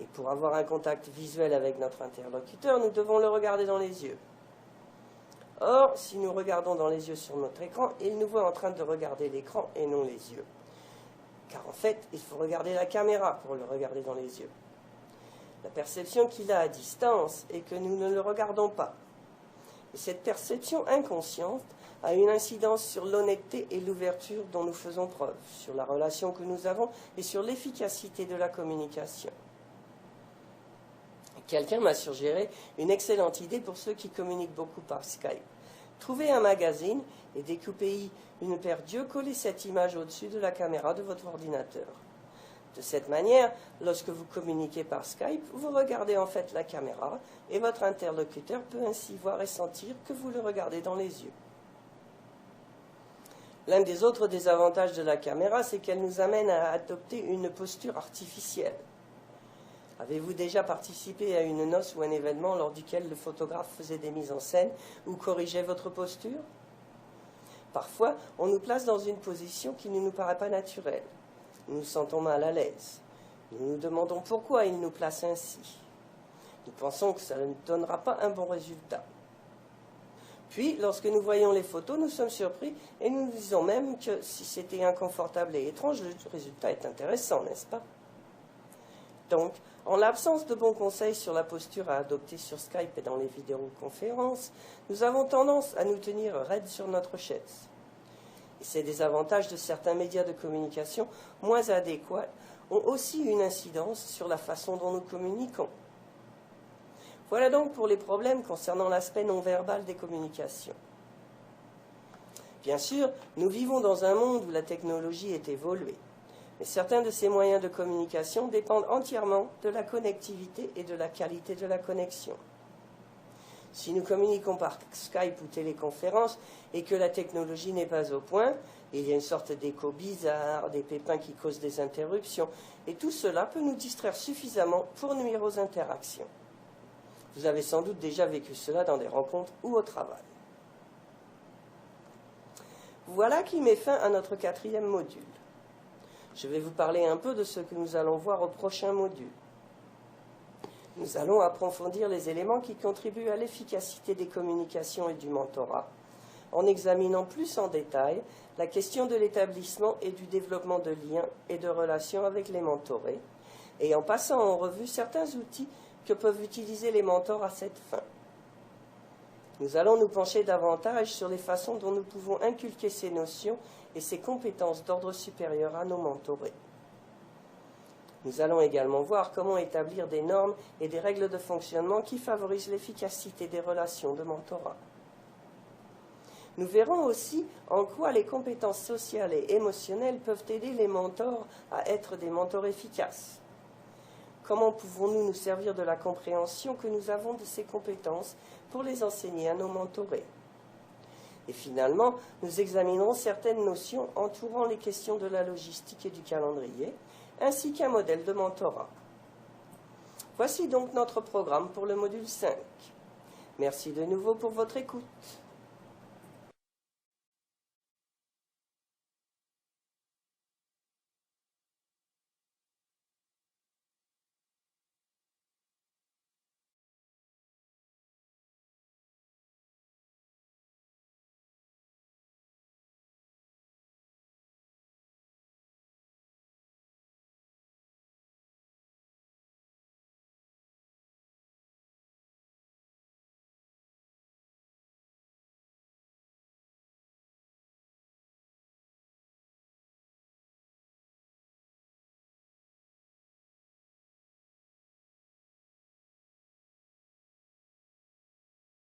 Et pour avoir un contact visuel avec notre interlocuteur, nous devons le regarder dans les yeux. Or, si nous regardons dans les yeux sur notre écran, il nous voit en train de regarder l'écran et non les yeux. Car en fait, il faut regarder la caméra pour le regarder dans les yeux. La perception qu'il a à distance est que nous ne le regardons pas. Et cette perception inconsciente a une incidence sur l'honnêteté et l'ouverture dont nous faisons preuve, sur la relation que nous avons et sur l'efficacité de la communication. Quelqu'un m'a suggéré une excellente idée pour ceux qui communiquent beaucoup par Skype. Trouvez un magazine et découpez-y une paire d'yeux, collez cette image au-dessus de la caméra de votre ordinateur. De cette manière, lorsque vous communiquez par Skype, vous regardez en fait la caméra et votre interlocuteur peut ainsi voir et sentir que vous le regardez dans les yeux. L'un des autres désavantages de la caméra, c'est qu'elle nous amène à adopter une posture artificielle. Avez-vous déjà participé à une noce ou un événement lors duquel le photographe faisait des mises en scène ou corrigeait votre posture? Parfois, on nous place dans une position qui ne nous paraît pas naturelle. Nous nous sentons mal à l'aise. Nous nous demandons pourquoi il nous place ainsi. Nous pensons que ça ne donnera pas un bon résultat. Puis, lorsque nous voyons les photos, nous sommes surpris et nous nous disons même que si c'était inconfortable et étrange, le résultat est intéressant, n'est-ce pas? Donc, en l'absence de bons conseils sur la posture à adopter sur Skype et dans les vidéoconférences, nous avons tendance à nous tenir raides sur notre chaise. Et ces désavantages de certains médias de communication moins adéquats ont aussi une incidence sur la façon dont nous communiquons. Voilà donc pour les problèmes concernant l'aspect non-verbal des communications. Bien sûr, nous vivons dans un monde où la technologie est évoluée, mais certains de ces moyens de communication dépendent entièrement de la connectivité et de la qualité de la connexion. Si nous communiquons par Skype ou téléconférence et que la technologie n'est pas au point, il y a une sorte d'écho bizarre, des pépins qui causent des interruptions, et tout cela peut nous distraire suffisamment pour nuire aux interactions. Vous avez sans doute déjà vécu cela dans des rencontres ou au travail. Voilà qui met fin à notre 4e module. Je vais vous parler un peu de ce que nous allons voir au prochain module. Nous allons approfondir les éléments qui contribuent à l'efficacité des communications et du mentorat, en examinant plus en détail la question de l'établissement et du développement de liens et de relations avec les mentorés, et en passant en revue certains outils que peuvent utiliser les mentors à cette fin. Nous allons nous pencher davantage sur les façons dont nous pouvons inculquer ces notions et ces compétences d'ordre supérieur à nos mentorés. Nous allons également voir comment établir des normes et des règles de fonctionnement qui favorisent l'efficacité des relations de mentorat. Nous verrons aussi en quoi les compétences sociales et émotionnelles peuvent aider les mentors à être des mentors efficaces. Comment pouvons-nous nous servir de la compréhension que nous avons de ces compétences pour les enseigner à nos mentorés? Et finalement, nous examinerons certaines notions entourant les questions de la logistique et du calendrier, ainsi qu'un modèle de mentorat. Voici donc notre programme pour le module 5. Merci de nouveau pour votre écoute.